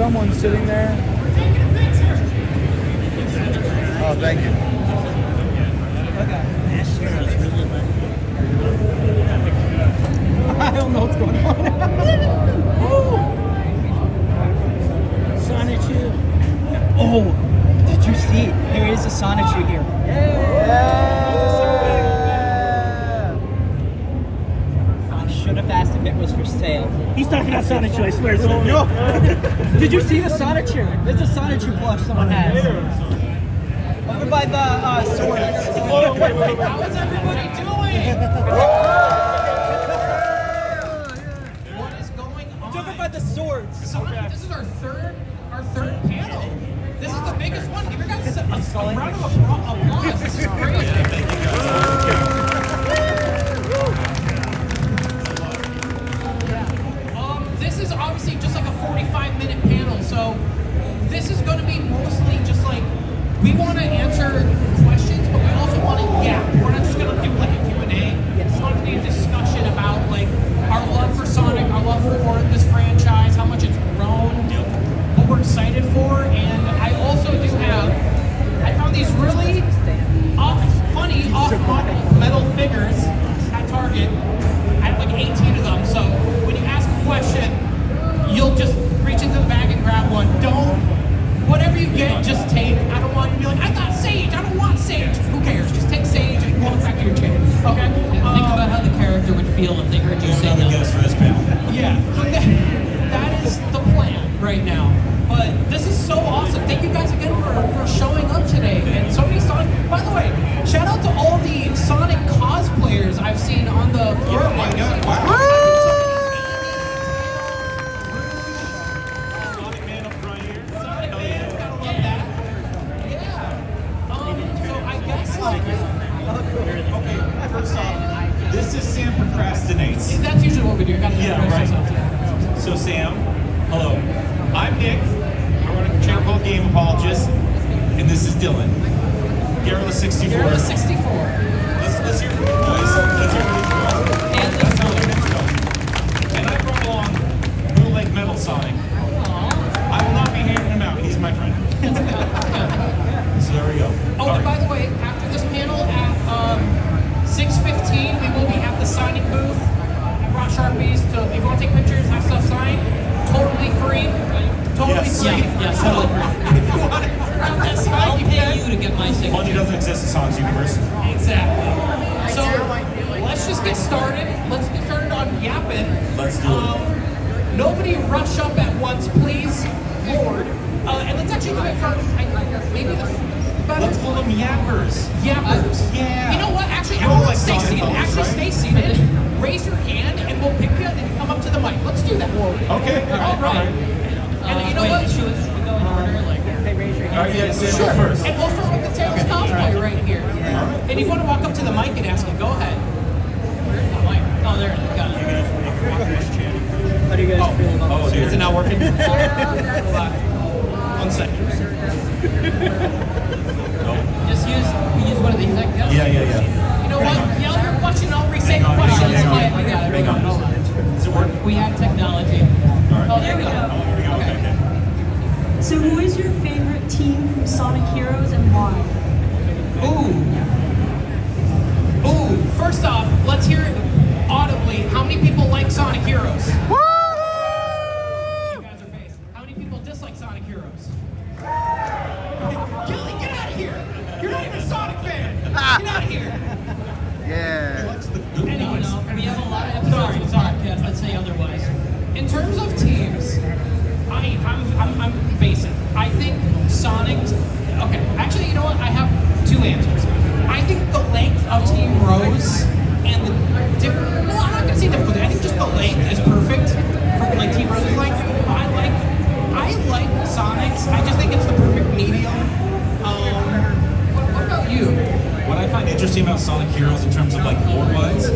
someone sitting there. Oh, thank you. I don't know what's going on. Sonictuber. Oh, did you see? There is a Sonictuber here. I should have asked if it was for sale. He's talking about Sonictuber, I swear. No. Did you see the Sonictuber? There's a Sonictuber plush someone has. Over by the swords. Oh, wait. How is everybody doing? What is going on? Over by the swords. This is our third panel. This is the biggest one. Give your guys a round of applause. This is crazy. Thank you guys. This is obviously just like a 45-minute panel, so this is going to be mostly just like we want to answer questions, but we also want to We're not just going to do like a Q&A. It's going to be a discussion about like our love for Sonic, our love for this franchise, how much it's grown, what we're excited for, and I also do have, I found these really funny off-model metal figures at Target. I have like 18 of them, so when you ask a question, you'll just reach into the bag and grab one. Whatever you get, just take. I don't want you to be like, I got Sage, I don't want Sage. Who cares? Just take Sage and walk back to your chair. Okay? Think about how the character would feel if they heard you say Another that. guest for this panel. Yeah, that is the plan right now. But this is so awesome. Thank you guys again for showing up today. And so many Sonic. By the way, shout out to all the Sonic cosplayers I've seen on the floor. Oh my God! Wow. Sonic Man up front here. Sonic Man, gotta love that. Yeah. So I guess like. Okay, first off, this is Sam Procrastinates. That's usually what we do. Gotta Yeah, introduce right. ourselves. So Sam, hello. I'm Nick. I run a channel called Game Apologist, and this is Dylan. Garrett the 64. You're the 64. Let's hear from you boys. Let's hear from these boys. That's how the next go. And I brought along Bootleg Metal Sonic. I will not be handing him out. He's my friend. So there we go. Oh, and by the way, after this panel at 6:15, we will be at the signing booth. I brought Sharpies, so if you want to take pictures, have stuff signed, totally free. Totally Yes. free. Yeah, totally free. If you want to grab that sign, I'll you pay can. you to get my Money signature. doesn't exist in Sonic's universe. Exactly. So let's just get started. Let's get started on yapping. Let's do it. Nobody rush up at once, please, Lord. And let's actually do it from maybe the better. Let's call them yappers. Yappers. Yeah. You know what? Actually, We're all everyone like stay Sonic seated. homies, Actually, right? stay seated. Raise your hand, and we'll pick you, and you come up to the mic. Let's do that. Okay. All right. And you know what? Should we go in order? Like, They raise your hand. All right, yeah, Sam, Sure. go first. And we'll start with the Tails cosplay right here. And if you want to walk up to the mic and ask it, go ahead. oh, there it is. Got it. How do you guys feel about Oh, dude. Is it not working? Hold on. 1 second. Just use one of these. Like, Yeah. You know what? Yell your question, I'll re-say the Hang on, question. hang on. I got it. Hang on. Does it work? We have technology. All right. Oh, there we go. Oh, here we go. Okay. So who is your favorite team from Sonic Heroes and why? Ooh. First off, let's hear it audibly. How many people like Sonic Heroes? You guys are based. How many people dislike Sonic Heroes? Gilly, get out of here! You're not even a Sonic fan! Get out of here! Yeah. Anyways, We have a lot of episodes of the podcast that say otherwise. in terms of teams, I'm basic. I think Sonic. Okay, actually, you know what? I have two answers. I think the length of Team Rose and the different. No, I'm not gonna say difficulty. I think just the length is perfect for like Team Rose's length. I like Sonic's. I just think it's the perfect medium. What about you? What I find interesting about Sonic Heroes in terms of like lore-wise,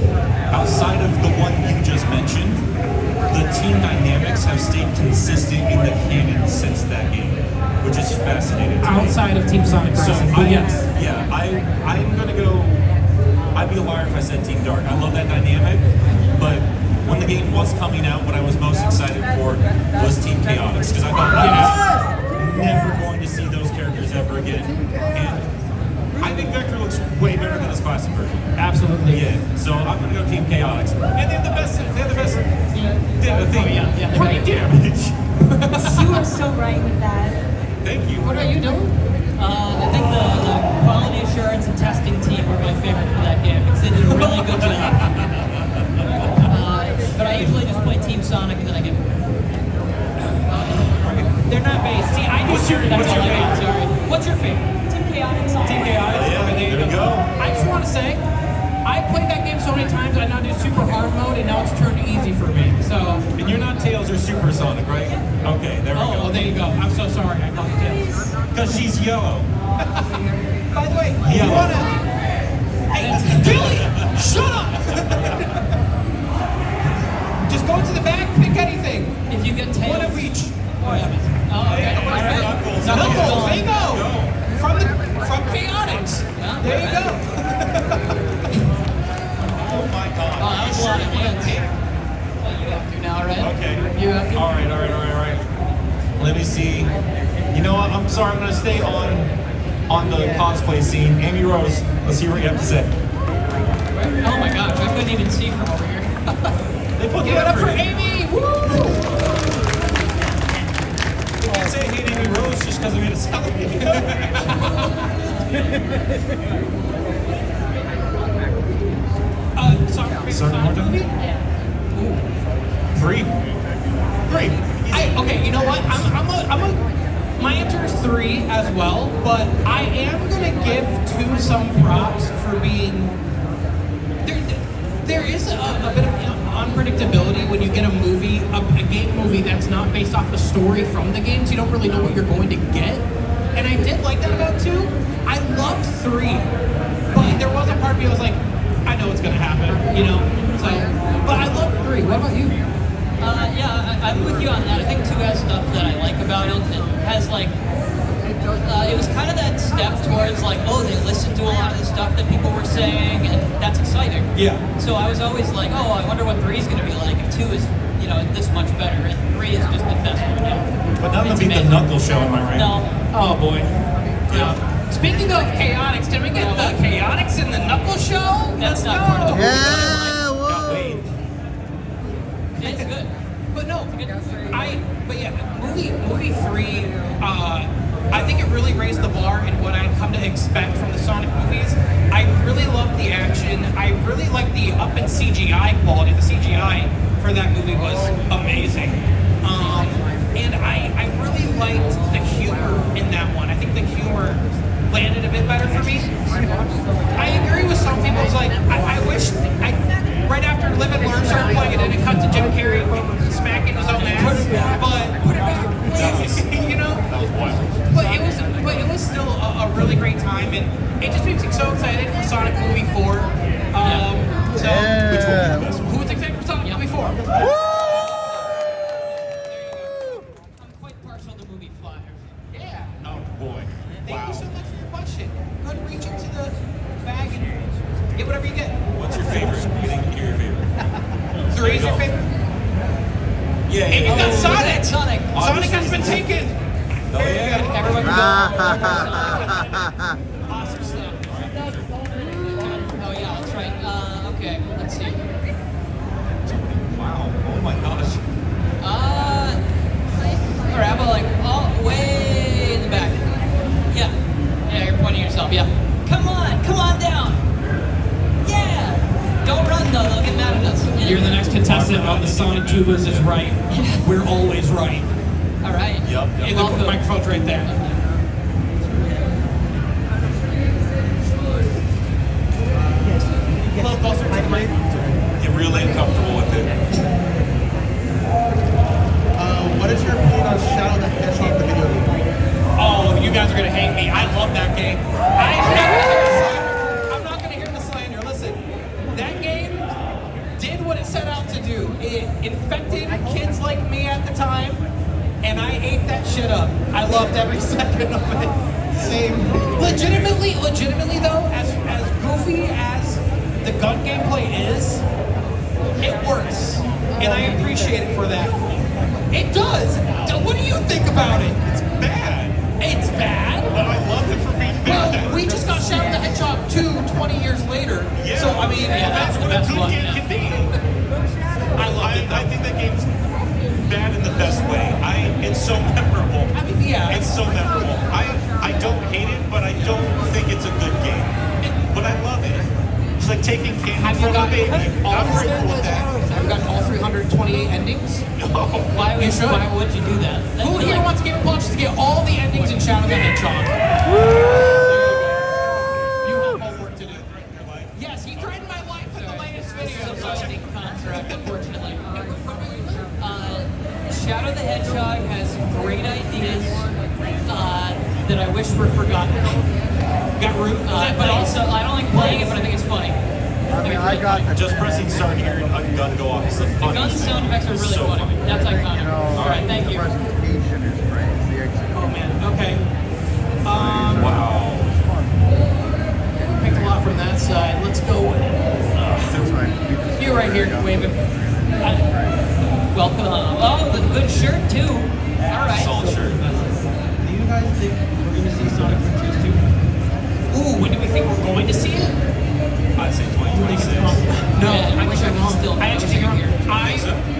outside of the one you just mentioned, the team dynamics have stayed consistent in the canon since that game, which is fascinating to me. Outside of Team Sonic, So yes. I'm gonna go. I'd be a liar if I said Team Dark. I love that dynamic, but when the game was coming out, what I was most excited for was Team Chaotix because I thought again. And I think Vector looks way better than his classic version. Absolutely. Yeah. So I'm gonna go Team Chaotix. And they have the best. They have the best. Thing. yeah. Brain damage. You are so right with that. Thank you. What are you doing? I think the quality assurance and testing team were my favorite for that game because they did a really good job. But I usually just play Team Sonic and then I get. They're not based. See, I do What's your That's all I favorite? got. Sorry. What's your favorite? Team Chaotix. Team Chaotix. Yeah, Okay, there we go. I just want to say, I played that game so many times. I now do super hard mode, and now it's turned easy for me. So, And you're not Tails or Supersonic, right? Okay, there we oh, go. well, there you go. I'm so sorry. I called you Tails. Because she's yellow. By the way, if you Yeah. wanna, hey, Billy, shut up. Just go to the back, pick anything. If you get tails. One of each. Oh, okay. All right. Knuckles. Knuckles, there you go. Go. From Chaotix. Yeah. There you go. Oh my god. Oh, that was a lot of hands. Well, you have to now, right? Okay. You have to. All right. Let me see. You know what? I'm sorry. I'm going to stay on the cosplay scene. Amy Rose, let's see what you have to say. Oh my gosh, I couldn't even see from over here. They put Give the it up effort for in. Amy. Woo! You can't say hate Amy Rose just because we made a salad video. Sorry, more time? movie? Three. Okay, you know what? My answer is 3 as well, but I am gonna give 2 some props for being. There is a bit of unpredictability when you get a movie, a game movie that's not based off a story from the games. You don't really know what you're going to get, and I did like that about 2. I loved 3, but there was a part of me I was like, I know what's gonna happen, you know. So, but I love 3. What about you? Yeah, I'm with you on that. I think 2 has stuff that I like about it. It has like, it was kind of that step towards like, oh, they listened to a lot of the stuff that people were saying, and that's exciting. Yeah. So I was always like, oh, I wonder what 3 is going to be like if 2 is, you know, this much better, and 3 is just the best one now. But none of It's them beat the amazing. Knuckles show, am I right? No. Oh boy. Yeah. Speaking of Chaotix, did we get the Chaotix in the Knuckles show? That's Let's not part of go. the Yeah, Got whoa. Wade. It's good. But no, movie 3, I think it really raised the bar in what I'd come to expect from the Sonic movies. I really loved the action. I really liked the up in CGI quality. The CGI for that movie was amazing. And I really liked the humor in that one. I think the humor landed a bit better for me. I agree with some people. It's like, I wish, right after Live and Learn started playing it, and it cut to Jim Carrey smacking his own ass. Put it back, please, you know? But it was still a really great time, and it just makes me so excited for Sonic Movie 4. So, Which one was the best one? who was excited for Sonic Movie 4? I'm quite partial to movie 5. Yeah. Oh boy. Thank Wow. you so much for your question. Go ahead and reach into the bag and get whatever you get. What's your favorite? We didn't hear your favorite. 3 is your favorite? Yeah. Hey, you got Sonic! Sonic. Sonic has been taken! Oh yeah. Everyone go. Awesome stuff. Oh yeah, that's right. Okay, let's see. Wow. Oh my gosh. Or how about like all way in the back? Yeah. Yeah, you're pointing yourself. Yeah. Come on down. Yeah. Don't run though; they'll get mad at us. You're the next contestant on the Sonictubers is right. We're always right. All right. Yep. Hey, the Welcome. microphone's right there. A little closer to the mic. Get really uncomfortable with it. What is your opinion on Shadow the Hedgehog, the video game? Oh, you guys are gonna hate me. I love that game. I'm not gonna hear the slander. Listen, that game did what it set out to do. It infected kids like me at the time, and I ate that shit up. I loved every second of it. Same. Legitimately though, as goofy as the gun gameplay is, it works, and I appreciate it for that. It does. What do you think about it? It's bad. It's bad. But I love the Yeah, That's what a best good one, game yeah. can be. I think that game's bad in the best way. It's so memorable. I mean, yeah. It's so memorable. I don't hate it, but I don't think it's a good game. But I love it. It's like taking candy Have you from a gotten baby. all I'm very cool with that. Have you gotten all 328 endings? No. Why You should. would you do that? Who here wants Game Apologist to get all the endings in Shadow the Hedgehog? You have homework to do. Yes, he threatened my life with the latest video. So I think contract, unfortunately. Shadow the Hedgehog has great ideas that I wish were forgotten. Got root. But also, I don't like playing it, but I think it's funny. I got the Just pressing start here and a gun go off is the The gun funniest thing. sound effects are It's really so funny. That's iconic. All right, thank the you. presentation is great. The execution. Oh man. Okay. Wow. Picked a lot from that side. Let's go. That's right. You can- You're right here, waving. Welcome. Oh, the good shirt too. All right. Solid shirt. Do you guys think we're going to see Sonic Frontiers 2? Ooh, when do we think we're going to see it? I'd say 2026. No, Yeah, I wish I I'm was still- I actually think here.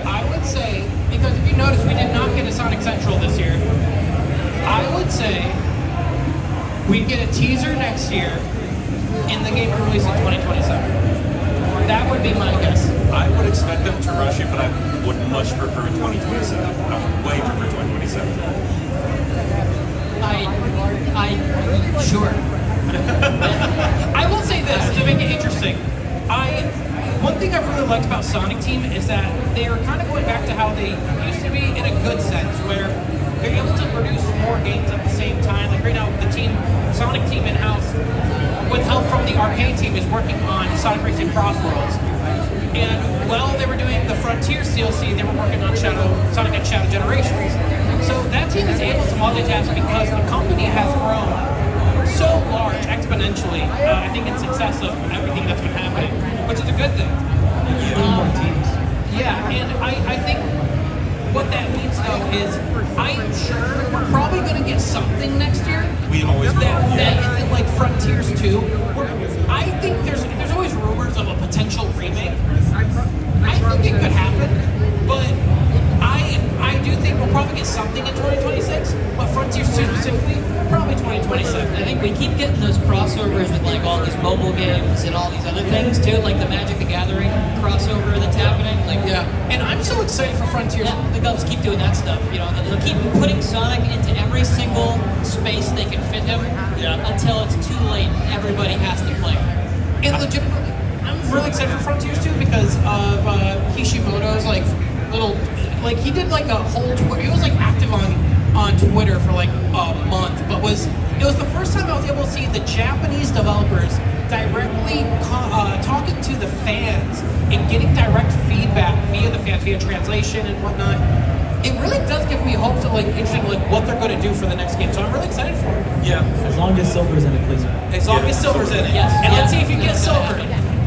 I would say, because if you notice, we did not get a Sonic Central this year. I would say we'd get a teaser next year in the game release in 2027. That would be my guess. I would expect them to rush it, but I would much prefer 2027. I would way prefer 2027. Sure. I will say this to make it interesting. One thing I've really liked about Sonic Team is that they are kind of going back to how they used to be in a good sense, where they're able to produce more games at the same time. Like right now, the Sonic Team in-house, with help from the arcade team, is working on Sonic Racing Crossworlds. And while they were doing the Frontiers DLC, they were working on Sonic and Shadow Generations. So that team is able to multitask because the company has grown so large exponentially. I think in success of everything that's been happening, which is a good thing. Yeah, and I think what that means though is I'm sure we're probably going to get something next year. We always That isn't like Frontiers 2. I think there's always rumors of a potential remake. I think it could happen, but I do think we'll probably get something in 2026. But Frontiers 2 specifically, probably 2027. I think we keep getting those crossovers with like all these mobile games and all these other things too, like the Magic the Gathering crossover that's happening. Like, And I'm so excited for Frontiers. yeah, I think they'll just keep doing that stuff. You know, they'll keep putting Sonic into every single space they can fit him until it's too late. Everybody has to play. And legitimately, I'm really excited for Frontiers 2 because of Kishimoto's like he did like a whole he was like active on Twitter for like a month, but it was the first time I was able to see the Japanese developers directly talking to the fans and getting direct feedback via the fans, via translation and whatnot. It really does give me hope to like interesting like what they're going to do for the next game. So I'm really excited for it. Yeah. As long as Silver's in it, please. As long as Silver's in it. Yes. And let's see Yeah. if you get Silver.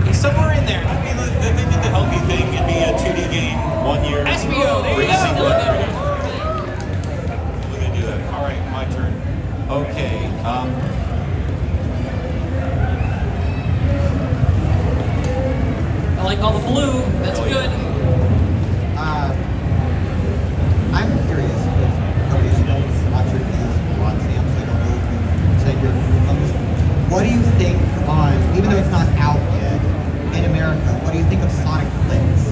He's somewhere in there. I mean, they did the healthy thing. It'd be a 2D game, 1 year. SBO, there you racing. go. We're gonna do that. All right, my turn. Okay. I like all the blue. That's good. I'm curious because nobody's watched your videos on Sam, so I don't know if you said your thumbs. What do you think on, even though it's not out yet in America, what do you think of Sonic Blitz?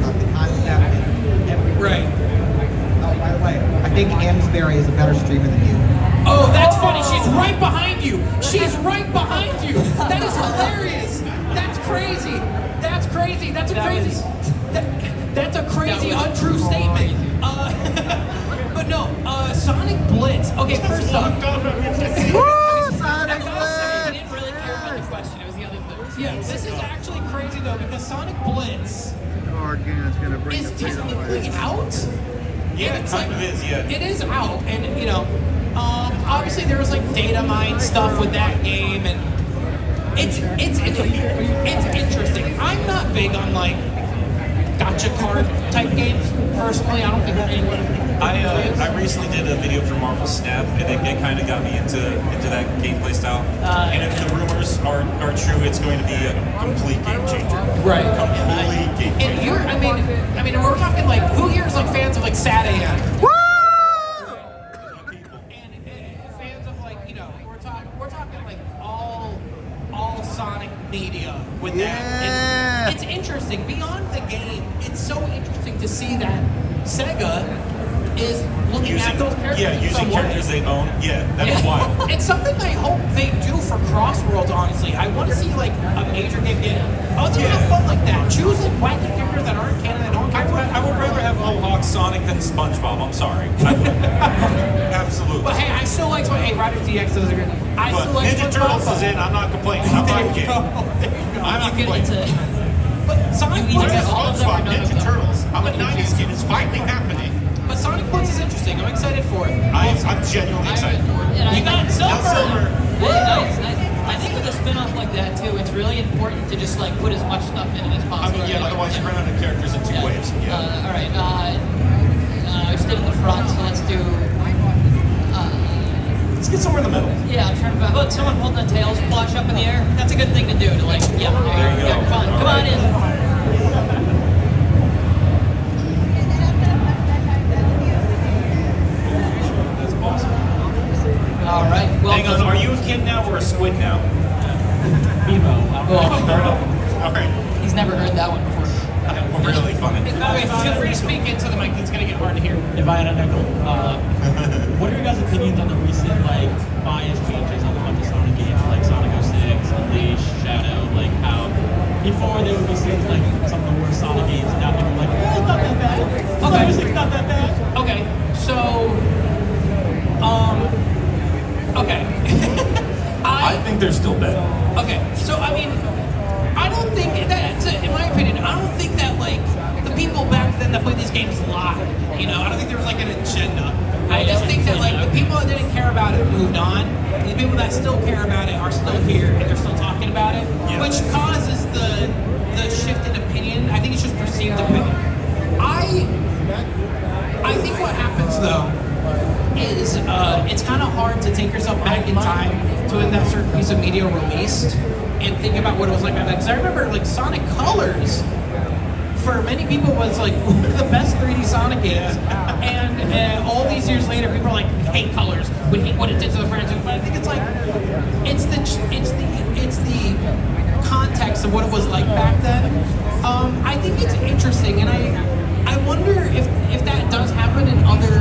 The concept and everything. Right. Oh, by the way, I think Amsbury is a better streamer than you. Oh, that's funny. She's right behind you. She's right behind you. That is hilarious. That's crazy. That's crazy. That's a crazy. That's a crazy untrue statement. But no, Sonic Blitz. Okay, first off. Sonic I didn't really care about the question. It was the other thing. Yeah, this is actually crazy though because Sonic Blitz Card game is going to bring is the freedom technically away. out. Yeah, And it kind of is, yeah. It is out, and you know, obviously there was like data mine stuff with that game, and it's interesting. I'm not big on like, gosh, gotcha card type games. Personally, I don't think that anyone. I recently did a video for Marvel Snap, and it kind of got me into that gameplay style. And if the rumors are true, it's going to be a complete game changer. Right. Complete game changer. And you're, I mean, we're talking like, who here is like fans of like Sad Woo! And fans of like, you know, we're talking like all Sonic media with that. And it's interesting. Beyond the game, it's so interesting to see that Sega is looking at those characters. Yeah, in using some characters way. they own. Yeah, that's wild. It's something I hope they do for Crossworlds, honestly. I want to see like a major game get have fun like that. Choose like wacky characters that aren't canon, that don't I would rather have Mohawk Sonic than SpongeBob. I'm sorry. I would. Absolutely. But hey, I still like Hey, Riders DX does agree. I But still like Ninja Turtles is in. I'm not complaining. I'm There not you go. kidding. There you go. I'm not You get complaining. into But Sonic You Punch either is get all of them or SpongeBob, none of Ninja them. Turtles. I'm a 90s kid. It's finally happening. But Sonic Punch is interesting. I'm excited for it. I'm genuinely excited for it. And You got Silver. Silver. Nice. I think with a spin-off like that too, it's really important to just like put as much stuff in it as I possible. mean, yeah, otherwise you run out of characters in two Yeah. waves. Yeah. All right. I stood in the front, so let's do. Let's get somewhere in the middle. Yeah, I'm trying to. How about someone holding a tails flush up in the air? That's a good thing to do. To like, yeah, There you go. Fun. All Come on right. in. That's awesome. All right. Well, Hang on, are you a kid now or a squid now? Oh, All right. he's never heard that one before. Really funny. Okay, feel free to speak into the mic. It's gonna get hard to hear. If I had a nickel, what are your guys' opinions on the recent bias changes on a bunch of Sonic games like Sonic 06, Unleashed, Shadow, like how before they would be seen as like some of the worst Sonic games, and now people are like, it's not that bad. It's not that bad. Okay, so, okay. I think they're still bad. Okay, so I mean, I don't think that, in my opinion, I don't think that like the people back then that played these games lied. You know, I don't think there was like an agenda. I just think that like the people that didn't care about it moved on. And the people that still care about it are still here and they're still talking about it, which causes the shift in opinion. I think it's just perceived opinion. I think what happens though is it's kind of hard to take yourself back in time to when that certain piece of media released and think about what it was like back then. Because I remember like Sonic Colors for many people was like one of the best 3D Sonic games. And all these years later, people are like, we hate Colors, we hate what it did to the franchise. But I think it's like it's the context of what it was like back then. I think it's interesting, and I wonder if that does happen in other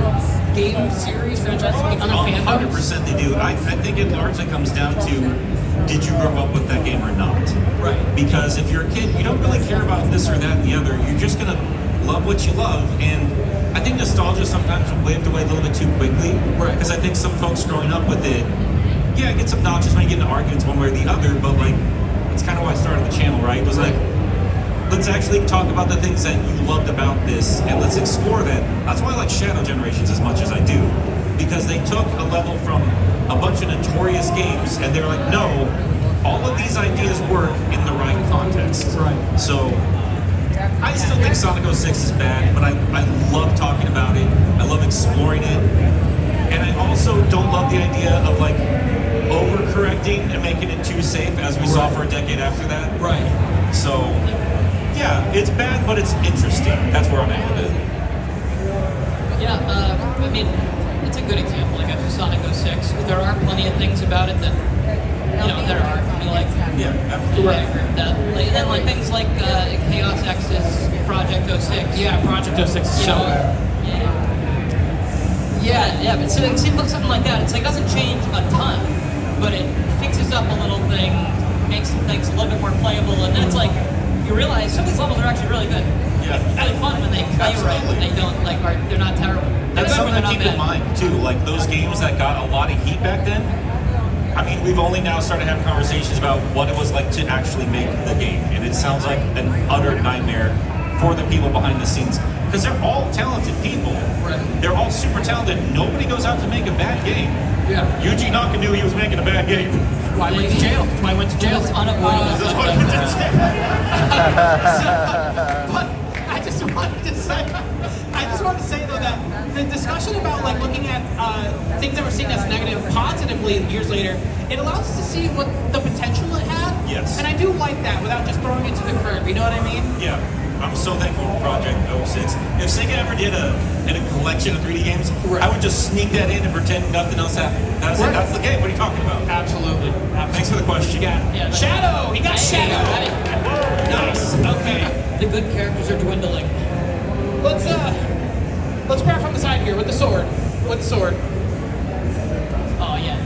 game series franchises, like other fandoms. 100% they do. I think it largely comes down to, did you grow up with that game or not? Right. Because if you're a kid, you don't really care about this or that and the other. You're just gonna love what you love. And I think nostalgia sometimes waved away a little bit too quickly. Right. Because I think some folks growing up with it, yeah, it gets obnoxious when you get into arguments one way or the other, but like, that's kind of why I started the channel, right? It was like, let's actually talk about the things that you loved about this, and let's explore that. That's why I like Shadow Generations as much as I do, because they took a level from a bunch of notorious games, and they're like, no, all of these ideas work in the right context. Right. So, I still think Sonic 06 is bad, but I love talking about it. I love exploring it. And I also don't love the idea of like overcorrecting and making it too safe, as we saw for a decade after that. Right. So, yeah, it's bad, but it's interesting. That's where I'm at with it. Yeah, I mean, it's a good example, like after Sonic 06. There are plenty of things about it that, you know, there are. I mean, like, Yeah, absolutely. I agree with that. Like, and then, like, things like Chaos X's Project 06. Yeah, Project 06 is You so know, good. yeah, but so it seems like something like that. It's like, doesn't change a ton, but it fixes up a little thing, makes some things a little bit more playable, and then it's like, you realize some of these levels are actually really good. Yeah. It's really fun when they play right, when they don't, like, are, they're not terrible. They're That's good, something but to they're keep in not bad. mind, too. Like, those games that got a lot of heat back then, I mean, we've only now started having conversations about what it was like to actually make the game, and it sounds like an utter nightmare for the people behind the scenes. Because they're all talented people. Right. They're all super talented. Nobody goes out to make a bad game. Yeah. Yuji Naka knew he was making a bad game. Why went to jail? That's why I went to jail. It's unavoidable. That's what he did say. But I just wanted to say, I just wanted to say though that the discussion about like looking at things that were seen as negative positively years later, it allows us to see what the potential it had. Yes. And I do like that without just throwing it to the curb. You know what I mean? Yeah. I'm so thankful for Project 06. If Sega ever did a collection of 3D games, I would just sneak that in and pretend nothing else happened. That's it. That's the game. What are you talking about? Absolutely. Thanks for the question. Yeah. Shadow! He got Shadow! Nice. Okay. The good characters are dwindling. Let's grab from the side here with the sword. With the sword. Oh yeah.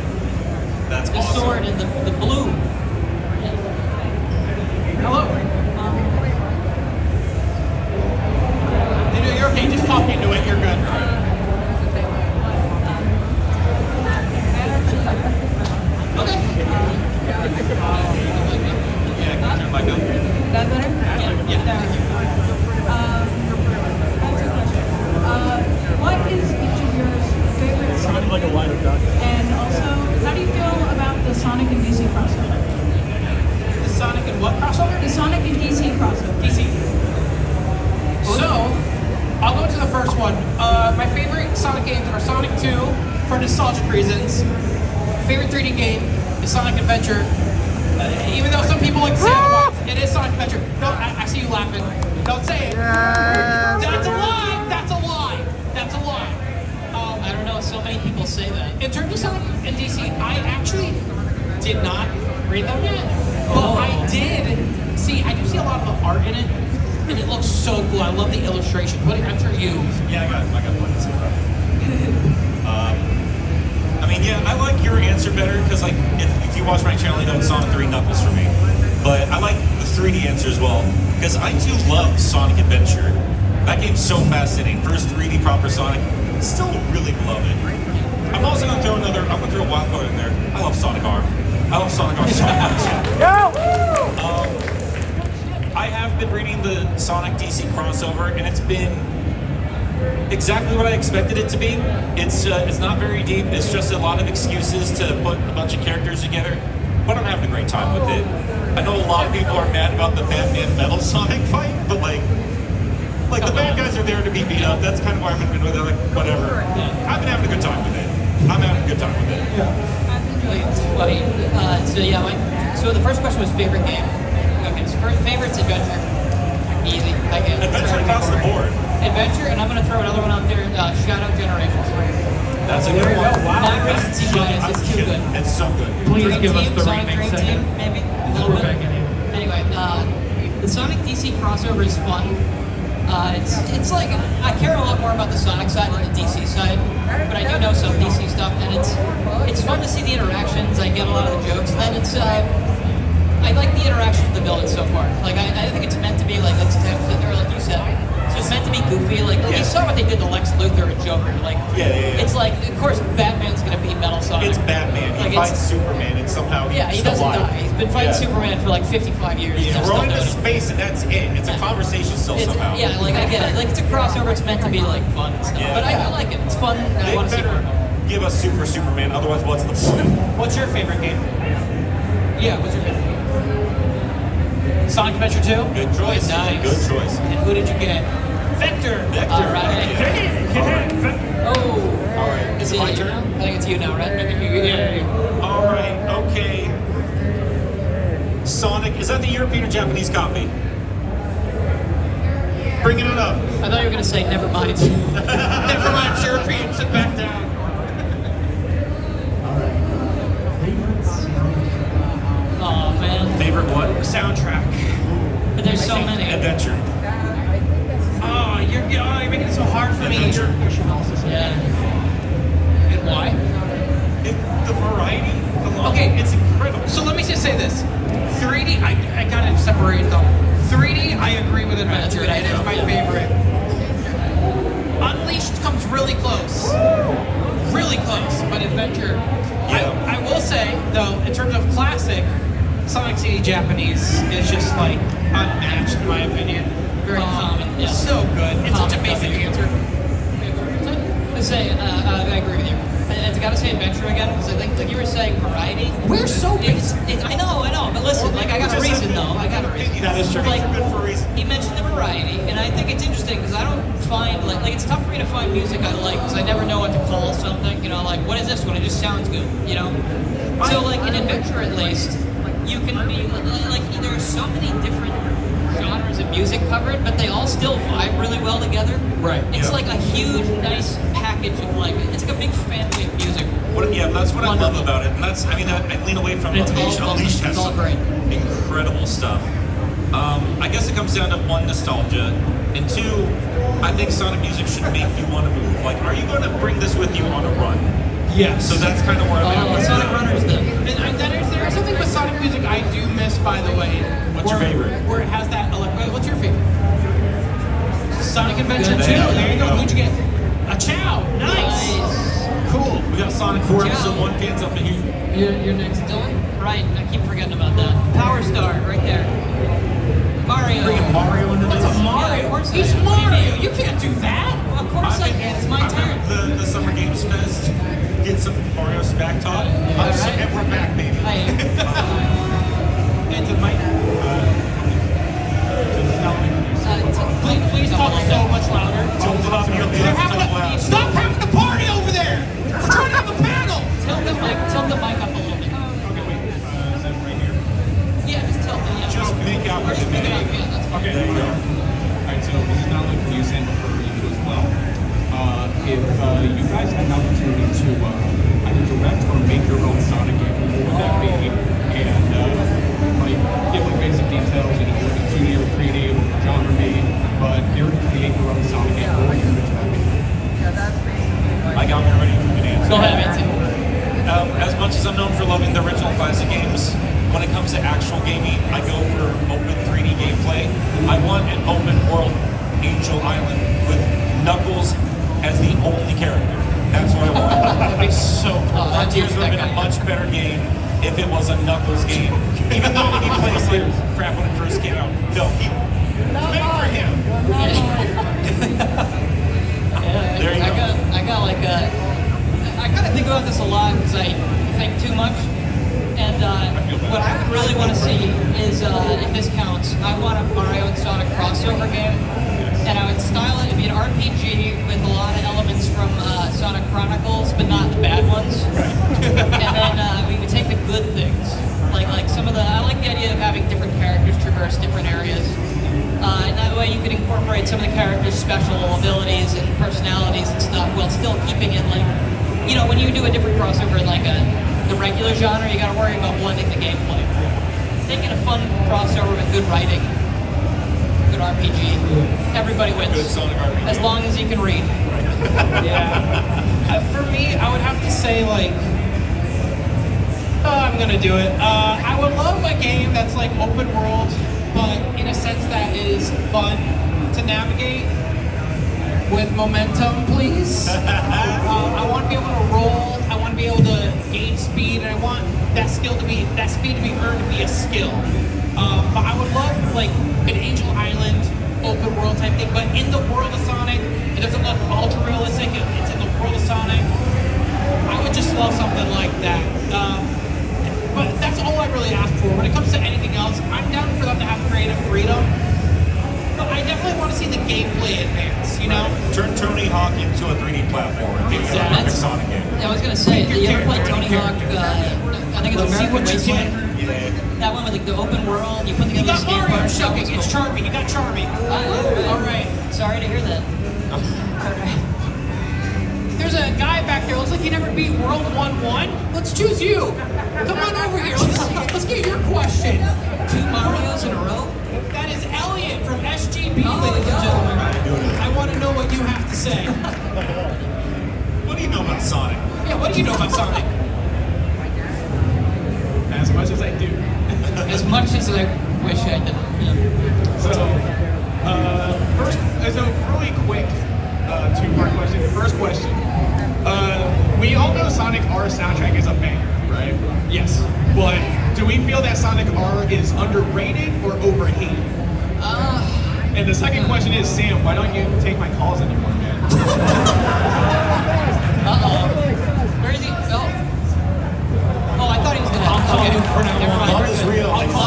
That's The awesome. sword and the blue. Hello. You're okay, just talk into it, you're good. Okay. Yeah, can you turn mic up? That better? What is each of your favorite Sonic Like a line of duck. And also, how do you feel about the Sonic and DC crossover? The Sonic and what crossover? The Sonic and DC crossover. DC. So, I'll go to the first one. My favorite Sonic games are Sonic 2 for nostalgic reasons. Favorite 3D game is Sonic Adventure. Even though some people like to say otherwise, it is Sonic Adventure. No, I see you laughing. Don't say it. That's a lie. That's a lie. That's a lie. I don't know. So many people say that. In terms of Sonic and DC, I actually did not read them yet, but I did see. I do see a lot of the art in it, and it looks so cool. I love the illustrations. What I'm sure you. Yeah, I got one to say about it. I mean, yeah, I like your answer better because, like, if you watch my channel, you know it's Sonic 3 Knuckles for me. But I like the 3D answer as well because I too love Sonic Adventure. That game's so fascinating. First 3D proper Sonic, still really love it. I'm also gonna throw I'm gonna throw a wild card in there. I love Sonic R. I love Sonic R so much. I have been reading the Sonic DC crossover, and it's been exactly what I expected it to be. It's not very deep. It's just a lot of excuses to put a bunch of characters together. But I'm having a great time with it. I know a lot of people are mad about the Batman Metal Sonic fight, but like the bad guys are there to be beat up. That's kind of why I've been with it. Like whatever. I've been having a good time with it. I'm having a good time with it. It's funny. So the first question was favorite game. Okay, so first favorite's Adventure. Easy. Adventure across the board. Adventure, and I'm going to throw another one out there, Shadow Generations. That's a good one. Not recency bias, it's too good. It's so good. Please Dream give us Team, the Sonic remake Dream second. Team, maybe? A little bit. Anyway, the Sonic DC crossover is fun. It's like, I care a lot more about the Sonic side than the DC side, but I do know some DC stuff, and it's fun to see the interactions. I get a lot of the jokes, and then I like the interactions with the villains so far. Like, I think it's meant to be like, like you said, so it's meant to be goofy. Like you saw what they did to Lex Luthor and Joker. Like, it's like, of course, Batman's gonna beat Metal Sonic. It's Batman. He fights Superman, and somehow he doesn't die. He's been fighting Superman for like 55 years. He's thrown into space, and that's it. It's a conversation still somehow. Yeah, like I get it. Like it's a crossover. It's meant to be like fun and stuff. But I like it. It's fun. And I want to see more. Give us Superman, otherwise what's the point? What's your favorite game? Yeah, what's your favorite game? Sonic Adventure 2? Good choice. Nice. Good choice. And who did you get? Vector. All right. Oh. All right. Is it my turn? I think it's you now, right? Yeah. All right. Okay. Sonic. Is that the European or Japanese copy? Bringing it up. I thought you were gonna say never mind. Never mind, European. Sit back down. Oh man. Favorite what? Soundtrack. But there's so many. Adventure. Oh, you're making it so hard for me. Adventure. Yeah. And why? The variety. Okay, it's incredible. So let me just say this. 3D, I gotta separate them. 3D, I agree with Adventure. Right, It is my favorite. Unleashed comes really close. Really close, but Adventure. I will say, though, in terms of classic, Sonic CD Japanese is just like unmatched in my opinion. Very common. Yeah. So good. It's such a basic answer. I say, I agree with you. I gotta say Adventure again because I think, like you were saying, variety. We're so basic. I know, but listen, like I got a reason though. I got a reason. That is true. Like, Things are good for a reason. he mentioned the variety, and I think it's interesting because I don't find like it's tough for me to find music I like because I never know what to call something. You know, like what is this one? It just sounds good. You know. So like in adventure at least, you can be like there are so many different genres of music covered, but they all still vibe really well together. Right, It's yeah. like a huge, nice package of like it's like a big family of music. That's what I love Wonderful. about it, and that's I lean away from It's all Unleashed. fun. Unleashed has It's all some great. incredible stuff. I guess it comes down to one, nostalgia, and two, I think Sonic music should make you want to move. Like, are you going to bring this with you on a run? Yes. So that's kind of where I'm at. Oh, with Sonic it. Runners then. And there is something with Sonic music I do miss, by the way. What's your favorite? Where it has that. What's your favorite? Sonic Adventure 2. There you There you go. go. Who'd you get? A Chow. Nice. Cool. We got Sonic 4 Ciao. Episode 1 fans up in here. You're next, Dylan. Right, I keep forgetting about that. Power Star, right there. Mario. Bringing Mario into What's this. a Mario? Yeah, of course He's I am. Mario. You can't do that. Well, of course I can. It's my I turn. remember the Summer Games Fest. Get some Mario Smack Talk. right. And we're back, baby. I am. And to Mike. Please talk so much louder. Don't stop your They're having a, stop having the party over there. We're trying to have a panel. Tilt the mic up a little bit. Is that right here? Yeah, just tilt it. Yeah. Just make out Or with just the pick it up. video. Yeah, that's fine. Okay. There you go. Alright, so this is not only for you, Sam, but for you as well. If you guys had an opportunity to either direct or make your own Sonic game, what would that be? And like, give like basic details, you know, like 2D or 3D or genre be, but if you were to create your own Sonic game, what would your pitch that be? I got one ready. You can answer. Go ahead, Nancy. As much as I'm known for loving the original classic games, when it comes to actual gaming, I go for open 3D gameplay. I want an open world Angel Island with Knuckles as the only character. That's what I want. That'd be so cool. Frontiers would have been a much better game if it was a Knuckles game. Even though he plays like crap when it first came out. No, it's made for him. There you go. I gotta think about this a lot because I think too much. And what I would really want to see is, if this counts, I want a Mario and Sonic crossover game. And I would style it to be an RPG with a lot of elements from Sonic Chronicles, but not the bad ones. And then we would take the good things, like some of the. I like the idea of having different characters traverse different areas, and that way you could incorporate some of the characters' special abilities and personalities and stuff, while still keeping it like, you know, when you do a different crossover in like the regular genre, you got to worry about blending the gameplay. Taking a fun crossover with good writing. Good RPG. Everybody wins. Good Sonic RPG. As long as you can read. Yeah. For me, I would have to say like, I'm gonna do it. I would love a game that's like open world, but in a sense that is fun to navigate with momentum, please. I want to be able to roll. I want to be able to gain speed, and I want that speed to be earned via skill. But I would love like an Angel Island open world type thing, but in the world of Sonic, it doesn't look ultra realistic. It's in the world of Sonic. I would just love something like that. But that's all I really ask for. When it comes to anything else, I'm down for them to have creative freedom. But I definitely want to see the gameplay advance, you know? Turn Tony Hawk into a 3D platformer and give you a perfect Sonic game. I was gonna say, you ever played Tony Hawk? I think it's Let's see American what you Wasteland. Yeah. That one with like the open world, you put You together got skate Mario parks. That was showing. It's cool. charming. You got charming. All right. Sorry to hear that. There's a guy back there. Looks like he never beat World 1-1. Let's choose you. Come on over here. Let's get your question. 2 Marios in a row. That is Elliot from SGB, ladies and gentlemen. I want to know what you have to say. What do you know about Sonic? Yeah, what do you know about Sonic? As much as I do. As much as I wish I did. Yeah. So really quick, two-part question. First question. We all know Sonic R soundtrack is a banger, right? Yes. But do we feel that Sonic R is underrated or overhated? And the second question is, Sam, why don't you take my calls anymore, man? Where is he? Oh, I thought he was gonna. I'll call okay. you for now. Never mind. Love is real. I'll call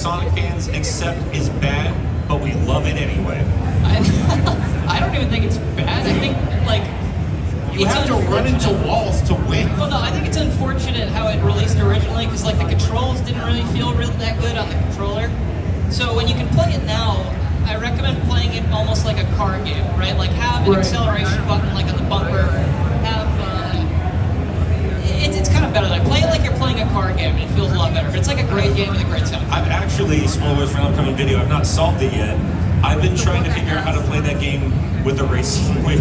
Sonic fans accept is bad, but we love it anyway? I don't even think it's bad. I think like You have to run into walls to win. Well, no, I think it's unfortunate how it released originally because like the controls didn't really feel that good on the controller. So when you can play it now, I recommend playing it almost like a car game, right? Like have an acceleration button like on the bumper. Have it's kind of better. Like play it like you're playing a car game, and it feels a lot better. But it's like a great game with a great sound. I've actually, spoilers for an upcoming video, I've not solved it yet. I've been trying to figure out how to play that game with a racing wheel.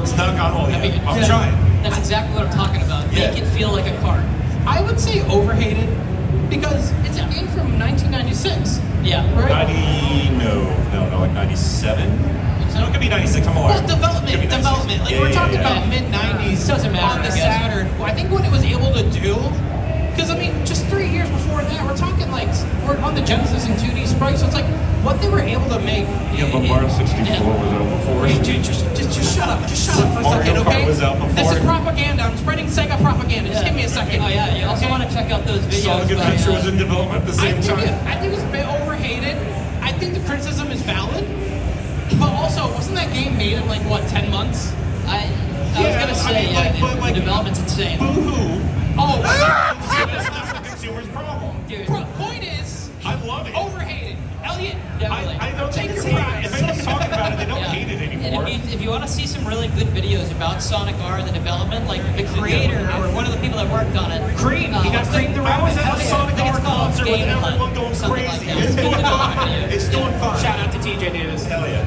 It's not gone all yet. I'm trying. That's exactly what I'm talking about. Yeah. Make it feel like a car. I would say overhated because it's a game from 1996. Yeah. Right? Like 97? No, it could be 96, I'm alive. Well, development. Like we're talking about mid 90s Doesn't matter, on the I guess. Saturn. I think what it was able to do, because I mean, just 3 years before that, we're talking like we're on the Genesis and 2D sprites. So it's like what they were able to make. Yeah, but Mario 64 was out before. Wait, dude, just shut up. Just shut up for a Mario second, Kart okay? was out before. This is propaganda. I'm spreading Sega propaganda. Just give me a second. Oh yeah, you also want to check out those videos. Sonic by, Adventure was in development at the same time. I think it was a bit overhated. I think the criticism is valid. But also, wasn't that game made in like what, 10 months? I was gonna say, the development's insane. Boo-hoo. Oh, That's not the consumer's problem. Dude, point is, I love it. overhated. Elliot, definitely. I don't Take think your it's prize. If anyone's talking about it, they don't Yeah. hate it And anymore. if you want to see some really good videos about Sonic R, the development, like the creator or one of the people that worked on it, Cream. You got Cream the I was at a I Sonic think R it's called concert with Game everyone Hunt, going something like crazy. that. It's doing Yeah. fine. It's doing fine. Shout out to TJ Davis. Hell yeah.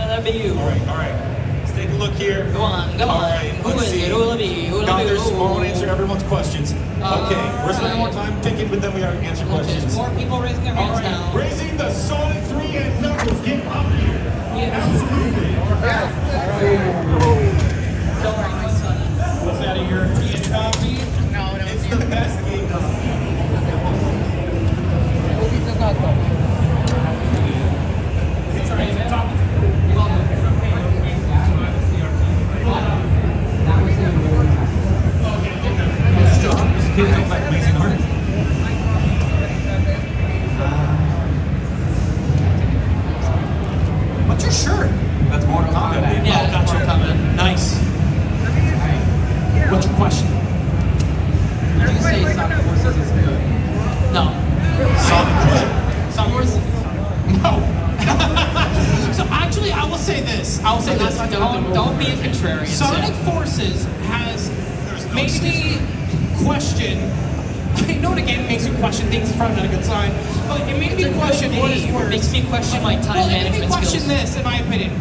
That'd be you. All right. Let's take a look here. Go on, go All on. right, Who let's is see. it? Who will it be? Who will it God, be? there's Ooh. more. I want to answer everyone's questions. Okay, we're spending more right. time thinking, but then we are answer Look, questions. there's more people raising their All hands right, now. raising the Sonic 3 and Knuckles. Get up here. Yeah. Absolutely. Don't worry, my son. Was that a European copy? No, it's the best game. It's all right. It's top. Kids look like amazing art. What's your shirt? That's Mortal Kombat, baby. Yeah, Got your comment. Nice. What's your question? Did you say Sonic Forces is good? No. Sonic Wars? No. So actually, I will say this. Don't be a contrarian. Sonic Forces has made me question. I know the game makes you question things. It's probably not a good sign, but it made me question what is worse. Makes me question my time Well, it made me management question skills. this, in my opinion.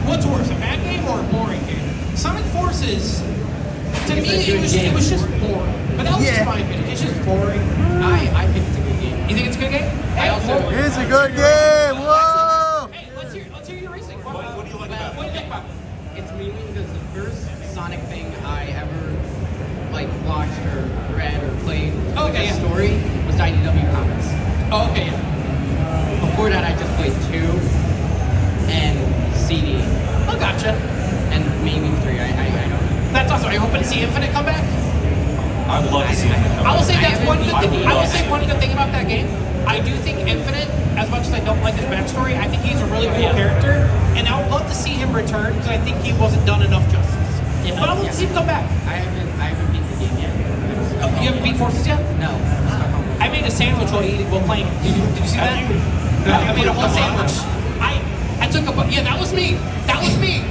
What's worse, a bad game or a boring game? Sonic Forces, to me, it was just boring. But that was just my opinion. It's just boring. I think it's a good game. You think it's a good game? I also It's a good game. Whoa! Hey, let's hear your racing. What do you like about it? What do you think about it? it's mainly because the first Sonic thing I ever like watched or read or played Okay, a yeah. story was the IDW comics. Oh, okay, yeah. Before that, I just played 2 and CD Oh, gotcha. and maybe 3. I don't know. That's awesome. Are you hoping to see Infinite come back? I'd love to see it. I will say that's haven't one good beaten thing. it I will yet. say one good thing about that game. I do think Infinite, as much as I don't like his backstory, I think he's a really cool character, and I would love to see him return because I think he wasn't done enough justice. Yeah. But I want to see him come back. I haven't beat the game yet. Oh, you haven't beat Forces yet? No. I made a sandwich while eating while playing. Did you see that? I made a whole sandwich. I took a yeah. That was me. That was me.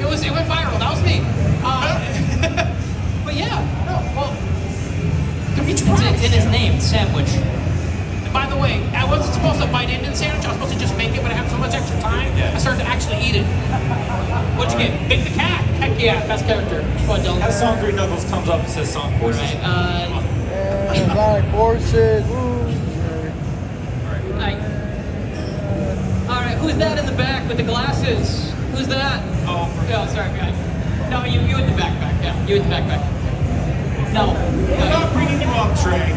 It went viral. That was me. But yeah. No. Well. It's in his name, sandwich. And by the way, I wasn't supposed to bite into the sandwich. I was supposed to just make it, but I had so much extra time. Yeah. I started to actually eat it. What'd you get? Big the cat. Heck yeah, best character. What, Dylan? As Sonic 3 Knuckles comes up and says Sonic Forces. Sonic Forces. All right, who's that in the back with the glasses? Who's that? Oh, Yeah, sorry, guy. No, you in the backpack. Yeah, you in the backpack. No. we're not bringing you up, Trey.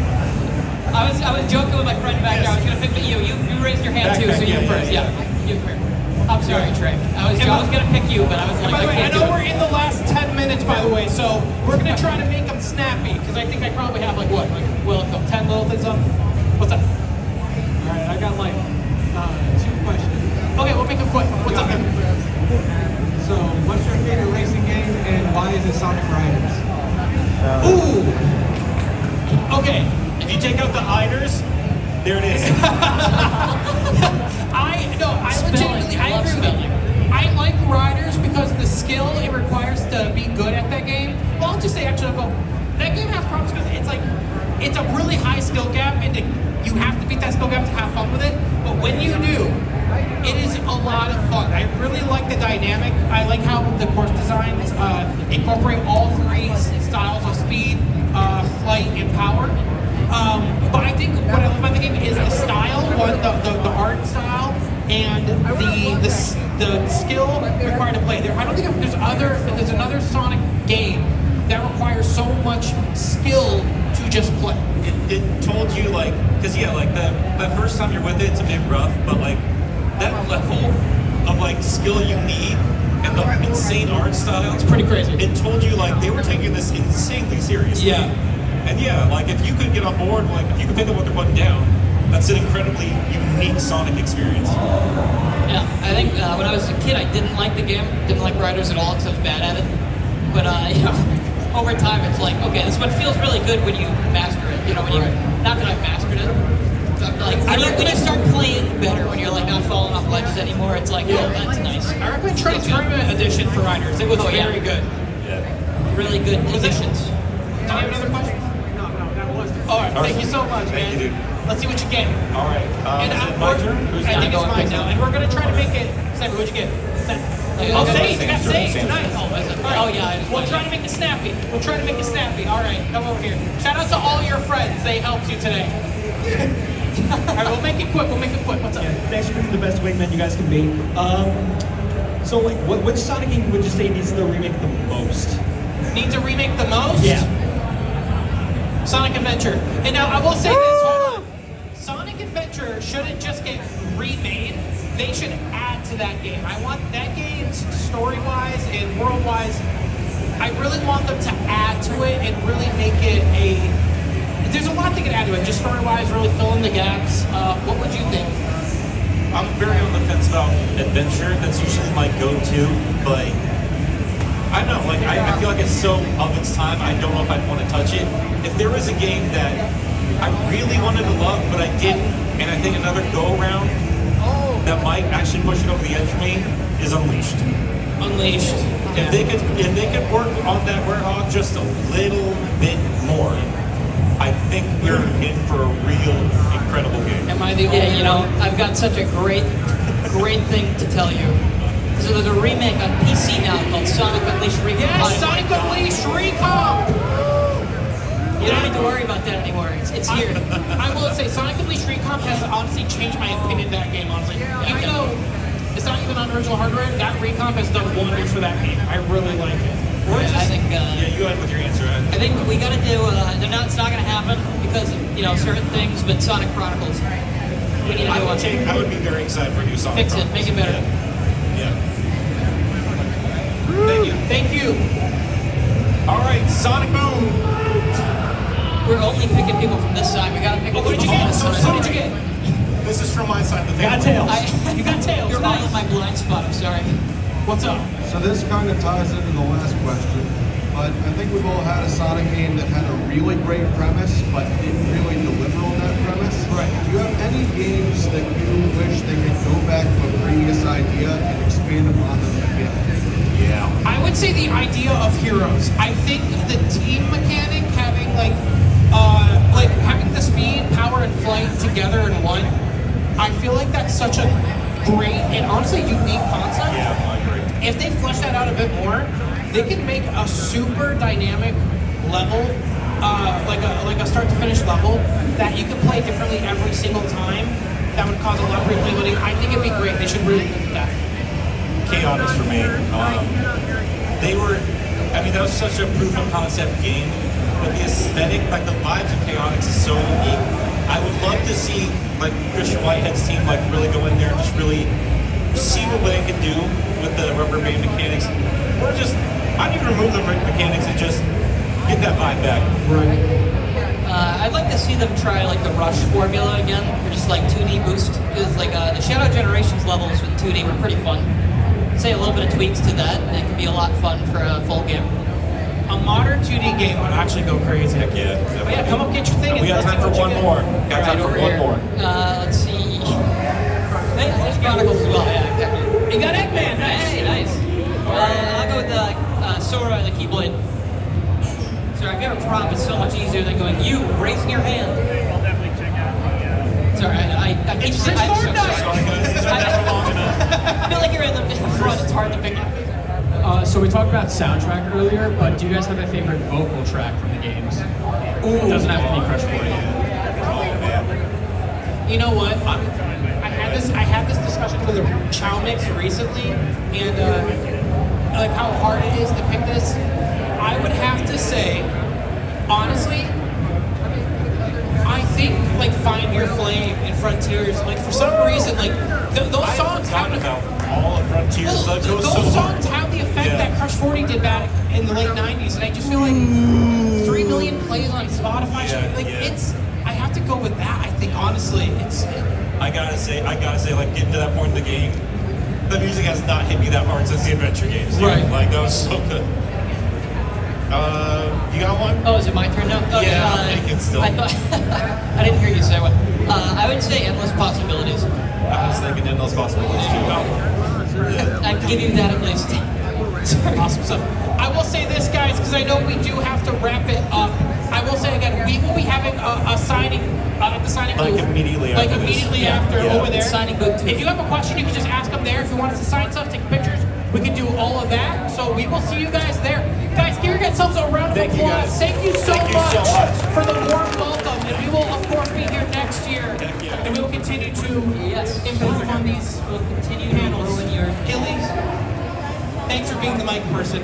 I was joking with my friend back there. I was gonna pick you. You raised your hand too, Backpack, so you yeah, first. yeah, Yeah. You come here. I'm sorry, Trey. I was gonna pick you, but I was like, By the way, I can't do know it. we're in the last 10 minutes, by the way, so we're gonna try to make them snappy, because I think I probably have like what, like, well, 10 little things up. What's up? All right, I got like 2 questions. Okay, we'll make them quick. What's up? So, what's your favorite racing game, and why is it Sonic Riders? Ooh. Okay. If you take out the iders, there it is. Legitimately, I love agree with spelling. you. I like Riders because the skill it requires to be good at that game. Well, I'll just say actually, I'll go. That game has problems because it's a really high skill gap, and you have to beat that skill gap to have fun with it. But when you do, it is a lot of fun. I really like the dynamic. I like how the course designs incorporate all 3 styles of speed, flight, and power. But I think what I love about the game is the style, the art style, and the skill required to play. I don't think there's another Sonic game that requires so much skill to just play. It told you like, because yeah, like the first time you're with it, it's a bit rough, but like that level of like skill you need and the insane art style, It's pretty crazy. It told you like they were taking this insanely seriously. Yeah. And yeah, like if you could get on board, like if you could pick up what they're putting down, that's an incredibly unique Sonic experience. Yeah, I think when I was a kid, I didn't like the game, didn't like Riders at all because I was bad at it. But you know, over time, it's like, okay, this one feels really good when you master it. You know, when you not that I've mastered it. But like when you start playing better, when you're like not falling off ledges anymore, it's like, oh, that's nice. I recommend trying Tournament Edition for Riders. It was very good. Yeah. Really good additions. Do you have another question? No, that was it. All right, thank you so much, Thank man. you, dude. Let's see what you get. All right. And Is it my turn? Who's I think it's going mine next? now, and we're gonna try to make it. Sammy, what'd you get? Oh, Sage, you got Sage. Nice. Oh, is it? All right. Oh, yeah, I just We'll like try to make it snappy. We'll try to make it snappy. All right, come over here. Shout out to all your friends. They helped you today. All right, we'll make it quick. What's up? Thanks for being the best wingman you guys can be. So, like, which Sonic game would you say needs the remake the most? Need to remake the most? Yeah. Sonic Adventure. And now I will say this, hold on. Sonic Adventure shouldn't just get remade. They should add to that game. I want that game's story-wise and world-wise, I really want them to add to it and really make it there's a lot they could add to it, just story-wise, really fill in the gaps. What would you think? I'm very on the fence about adventure. That's usually my go-to, but I don't know, like I feel like it's so of its time. I don't know if I'd want to touch it. If there was a game that I really wanted to love, but I didn't, and I think another go-around that might actually push it over the edge for me is Unleashed. Unleashed. If they could work on that Werehog just a little bit more, I think we're in for a real incredible game. Am I the only Yeah, you know, I've got such a great thing to tell you. So there's a remake on PC now called Sonic Unleashed Recomp. Yes, Sonic Unleashed Recomp! You don't need to worry about that anymore. It's here. I will say, Sonic Unleashed Recomp has honestly changed my opinion of that game, honestly. Even though it's not even on original hardware, that Recomp has done wonders for that game. I really like it. I think. Yeah, you go ahead with your answer. I think we got to do. It's not going to happen because of certain things. But Sonic Chronicles, we need to do one. I would be very excited for a new Sonic. Fix it, make it better. Yeah. Thank you. All right, Sonic Boom. We're only picking people from this side. We got to pick. What did you get? What did you get? This is from my side of the Got family. Tails. You got Tails. You're all Nice. in my blind spot. I'm sorry. What's up? So this kind of ties into the last question, but I think we've all had a Sonic game that had a really great premise, but didn't really deliver on that premise. Right. Do you have any games that you wish they could go back to a previous idea and expand upon them again? Yeah. I would say the idea of heroes. I think the team mechanic, having having the speed, power, and flight together in one. I feel like that's such a great and honestly unique concept. Yeah, I agree. If they flesh that out a bit more, they can make a super dynamic level, like a start to finish level that you can play differently every single time. That would cause a lot of replayability. I think it'd be great. They should really do that. Chaotix for me. That was such a proof of concept game, but the aesthetic, like the vibes of Chaotix is so unique. I would love to see like Christian Whitehead's team like really go in there and just really see what they do with the rubber band mechanics, or just how do you remove the mechanics and just get that vibe back? I'd like to see them try like the Rush formula again, or just like 2D boost, because like the Shadow Generations levels with 2D were pretty fun. Say a little bit of tweaks to that, and it could be a lot fun for a full game. A modern 2D game would actually go crazy. Heck yeah. Oh yeah, come up, get your thing. We got time for one more. Got time for one more. Let's see. Hey, there's Chronicles as well. Yeah, exactly. You got Eggman. Nice. Hey, nice. I'll go with Sora and the Keyblade. Sorry, I've got a prompt. It's so much easier than going you raising your hand. Sorry, I keep saying. I feel like you're in the front. It's hard to pick up. So we talked about soundtrack earlier, but do you guys have a favorite vocal track from the games? It doesn't have to be Crush 40. You know what? I had this discussion with a Chow Mix recently, and like how hard it is to pick this. I would have to say, honestly, I think like Find Your Flame and Frontiers, like for some reason, like those songs have all of Frontiers. those songs have the effect that Crush 40 did back in the late '90s, and I just feel like 3 million plays on Spotify. It's. I have to go with that. I think honestly, I gotta say, like getting to that point in the game, the music has not hit me that hard since the adventure games. Dude. Right. Like that was so good. You got one? Oh, is it my turn now? Okay, Yeah, I'm thinking still. I thought I didn't hear you say one. I would say Endless Possibilities. I was thinking Endless Possibilities too. I can give you that at least. awesome stuff. I will say this, guys, because I know we do have to wrap it up. I will say again, we will be having a signing at the signing booth. Immediately after over there. Signing booth too. If you have a question, you can just ask them there. If you want us to sign stuff, take pictures, we can do all of that. So we will see you guys there. Guys, give yourselves a round of applause. Thank you so much for the warm welcome. And we will, of course, be here next year. And we will continue to improve on these. We'll continue panels. in your Gillies, thanks for being the mic person.